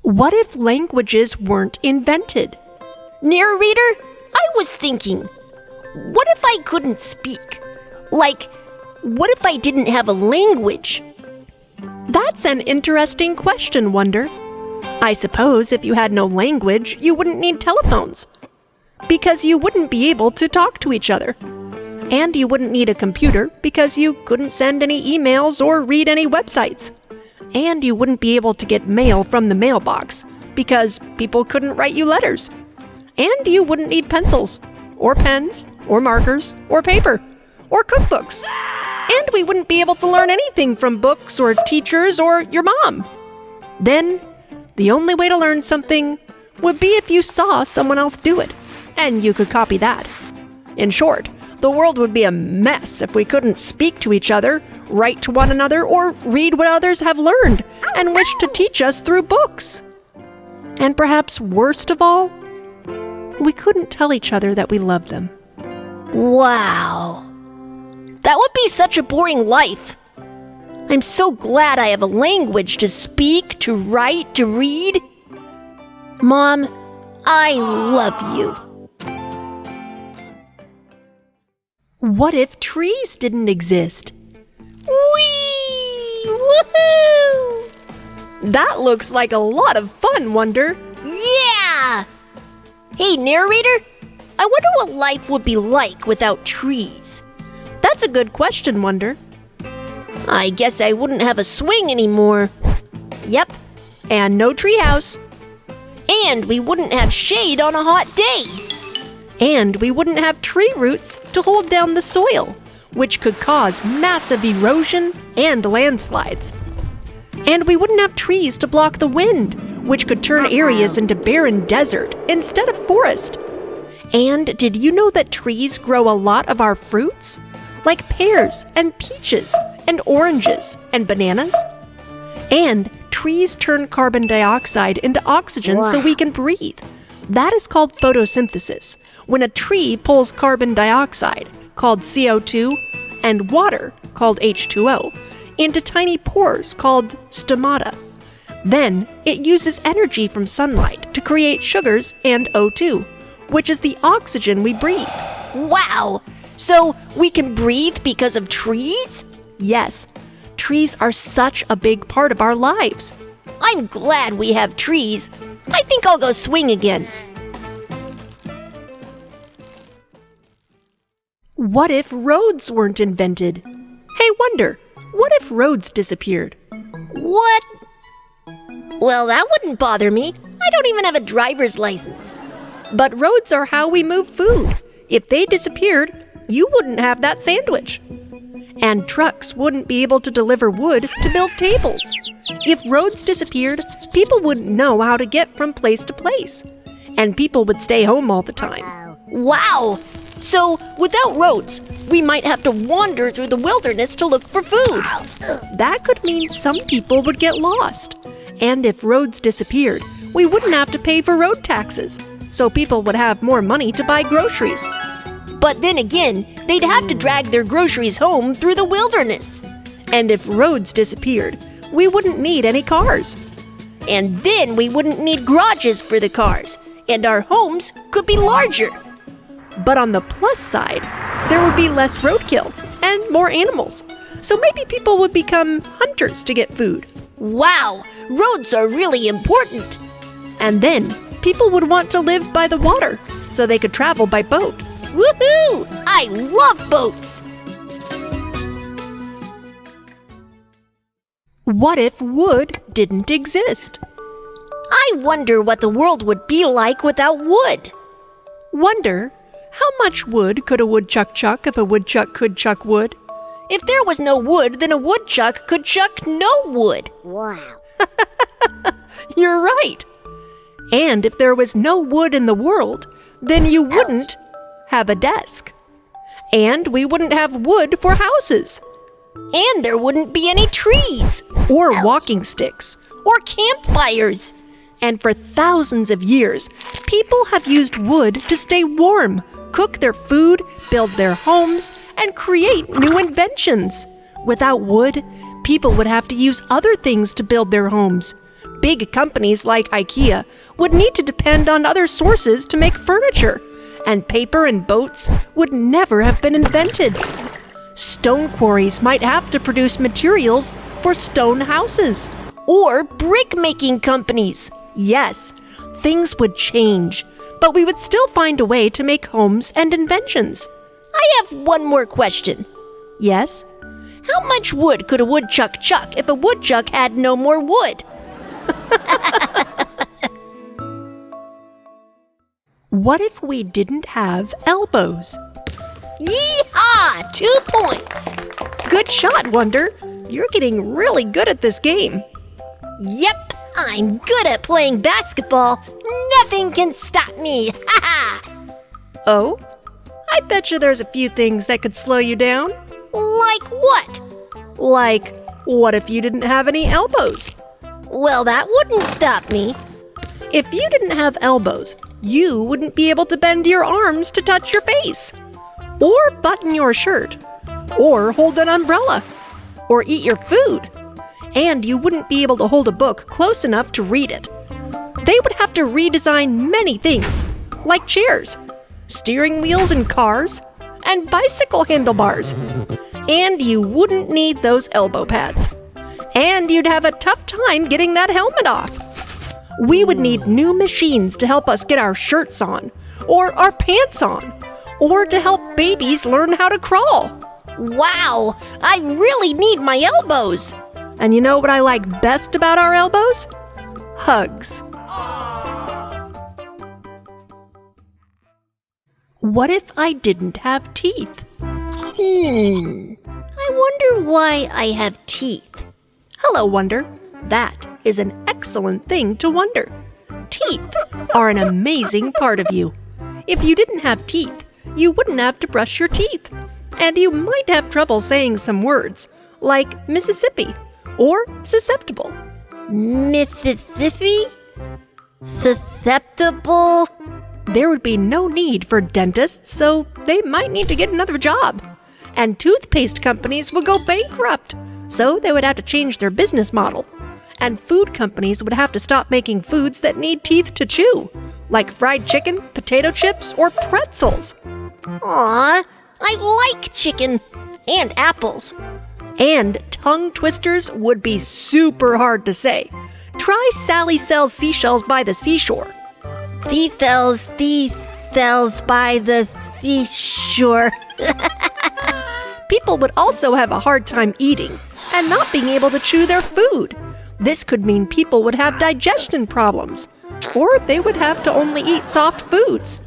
What if languages weren't invented? Narrator, I was thinking, what if I couldn't speak? Like, what if I didn't have a language? That's an interesting question, Wonder. I suppose if you had no language, you wouldn't need telephones. Because you wouldn't be able to talk to each other. And you wouldn't need a computer because you couldn't send any emails or read any websites. And you wouldn't be able to get mail from the mailbox because people couldn't write you letters. And you wouldn't need pencils, or pens, or markers, or paper, or cookbooks. And we wouldn't be able to learn anything from books or teachers or your mom. Then, the only way to learn something would be if you saw someone else do it, and you could copy that. In short, the world would be a mess if we couldn't speak to each other, write to one another, or read what others have learned and wish to teach us through books. And perhaps worst of all, we couldn't tell each other that we love them. Wow. That would be such a boring life. I'm so glad I have a language to speak, to write, to read. Mom, I love you. What if trees didn't exist? Whee! Woohoo! That looks like a lot of fun, Wonder. Yeah! Hey, narrator, I wonder what life would be like without trees. That's a good question, Wonder. I guess I wouldn't have a swing anymore. Yep, and no treehouse. And we wouldn't have shade on a hot day. And we wouldn't have tree roots to hold down the soil, which could cause massive erosion and landslides. And we wouldn't have trees to block the wind, which could turn areas into barren desert instead of forest. And did you know that trees grow a lot of our fruits? Like pears and peaches and oranges and bananas? And trees turn carbon dioxide into oxygen so we can breathe. That is called photosynthesis, when a tree pulls carbon dioxide, called CO2, and water, called H2O, into tiny pores called stomata. Then, it uses energy from sunlight to create sugars and O2, which is the oxygen we breathe. Wow! So we can breathe because of trees? Yes, trees are such a big part of our lives. I'm glad we have trees. I think I'll go swing again. What if roads weren't invented? Hey, Wonder, what if roads disappeared? What? Well, that wouldn't bother me. I don't even have a driver's license. But roads are how we move food. If they disappeared, you wouldn't have that sandwich. And trucks wouldn't be able to deliver wood to build tables. If roads disappeared, people wouldn't know how to get from place to place. And people would stay home all the time. Wow! So, without roads, we might have to wander through the wilderness to look for food. That could mean some people would get lost. And if roads disappeared, we wouldn't have to pay for road taxes. So people would have more money to buy groceries. But then again, they'd have to drag their groceries home through the wilderness. And if roads disappeared, we wouldn't need any cars. And then we wouldn't need garages for the cars, and our homes could be larger. But on the plus side, there would be less roadkill and more animals. So maybe people would become hunters to get food. Wow, roads are really important. And then people would want to live by the water, so they could travel by boat. Woohoo! I love boats! What if wood didn't exist? I wonder what the world would be like without wood. Wonder, how much wood could a woodchuck chuck if a woodchuck could chuck wood? If there was no wood, then a woodchuck could chuck no wood. Wow. You're right. And if there was no wood in the world, then you wouldn't have a desk. And we wouldn't have wood for houses. And there wouldn't be any trees. Or walking sticks. Or campfires. And for thousands of years, people have used wood to stay warm, cook their food, build their homes, and create new inventions. Without wood, people would have to use other things to build their homes. Big companies like IKEA would need to depend on other sources to make furniture, and paper and boats would never have been invented. Stone quarries might have to produce materials for stone houses. Or brick-making companies. Yes, things would change, but we would still find a way to make homes and inventions. I have one more question. Yes? How much wood could a woodchuck chuck if a woodchuck had no more wood? What if we didn't have elbows? Yee-haw! 2 points! Good shot, Wonder. You're getting really good at this game. Yep, I'm good at playing basketball. Nothing can stop me. Ha ha! Oh? I bet you there's a few things that could slow you down. Like what? Like, what if you didn't have any elbows? Well, that wouldn't stop me. If you didn't have elbows, you wouldn't be able to bend your arms to touch your face, or button your shirt, or hold an umbrella, or eat your food. And you wouldn't be able to hold a book close enough to read it. They would have to redesign many things, like chairs, steering wheels in cars, and bicycle handlebars. And you wouldn't need those elbow pads. And you'd have a tough time getting that helmet off. We would need new machines to help us get our shirts on, or our pants on, or to help babies learn how to crawl. Wow, I really need my elbows. And you know what I like best about our elbows? Hugs. What if I didn't have teeth? I wonder why I have teeth. Hello, Wonder. That is an excellent thing to wonder. Teeth are an amazing part of you. If you didn't have teeth, you wouldn't have to brush your teeth. And you might have trouble saying some words, like Mississippi or susceptible. Mississippi? Susceptible? There would be no need for dentists, so they might need to get another job. And toothpaste companies would go bankrupt, so they would have to change their business model. And food companies would have to stop making foods that need teeth to chew, like fried chicken, potato chips, or pretzels. Aw, I like chicken and apples. And tongue twisters would be super hard to say. Try Sally sells seashells by the seashore. Seashells by the seashore. People would also have a hard time eating and not being able to chew their food. This could mean people would have digestion problems, or they would have to only eat soft foods.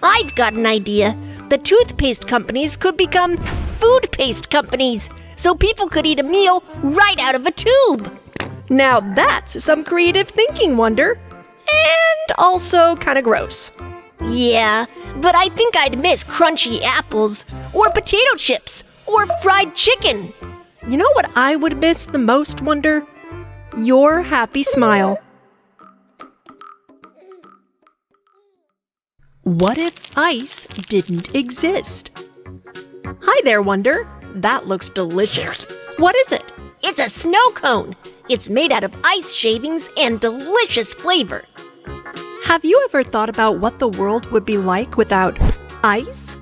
I've got an idea. The toothpaste companies could become food paste companies, so people could eat a meal right out of a tube. Now that's some creative thinking, Wonder. And also kind of gross. Yeah, but I think I'd miss crunchy apples, or potato chips, or fried chicken. You know what I would miss the most, Wonder? Your happy smile. What if ice didn't exist? Hi there, Wonder. That looks delicious. What is it? It's a snow cone. It's made out of ice shavings and delicious flavor. Have you ever thought about what the world would be like without ice?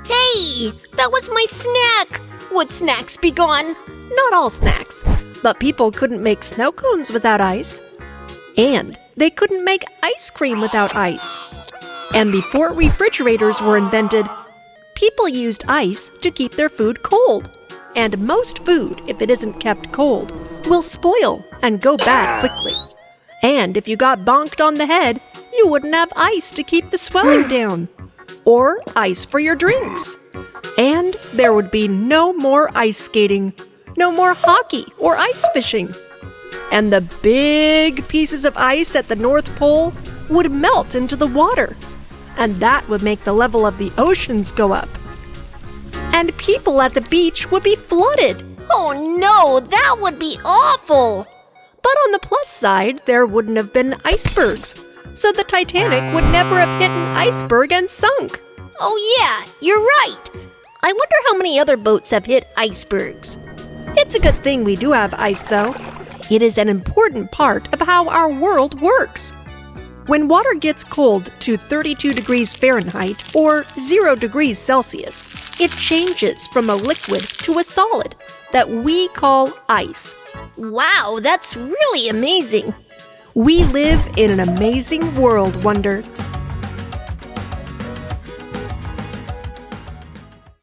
Hey, that was my snack. Would snacks be gone? Not all snacks, but people couldn't make snow cones without ice. And they couldn't make ice cream without ice. And before refrigerators were invented, people used ice to keep their food cold. And most food, if it isn't kept cold, will spoil and go bad quickly. And if you got bonked on the head, you wouldn't have ice to keep the swelling down, or ice for your drinks. And there would be no more ice skating, no more hockey or ice fishing. And the big pieces of ice at the North Pole would melt into the water, and that would make the level of the oceans go up. And people at the beach would be flooded. Oh no, that would be awful! But on the plus side, there wouldn't have been icebergs, so the Titanic would never have hit an iceberg and sunk. Oh yeah, you're right. I wonder how many other boats have hit icebergs. It's a good thing we do have ice, though. It is an important part of how our world works. When water gets cold to 32 degrees Fahrenheit or 0 degrees Celsius, it changes from a liquid to a solid that we call ice. Wow, that's really amazing. We live in an amazing world, Wonder.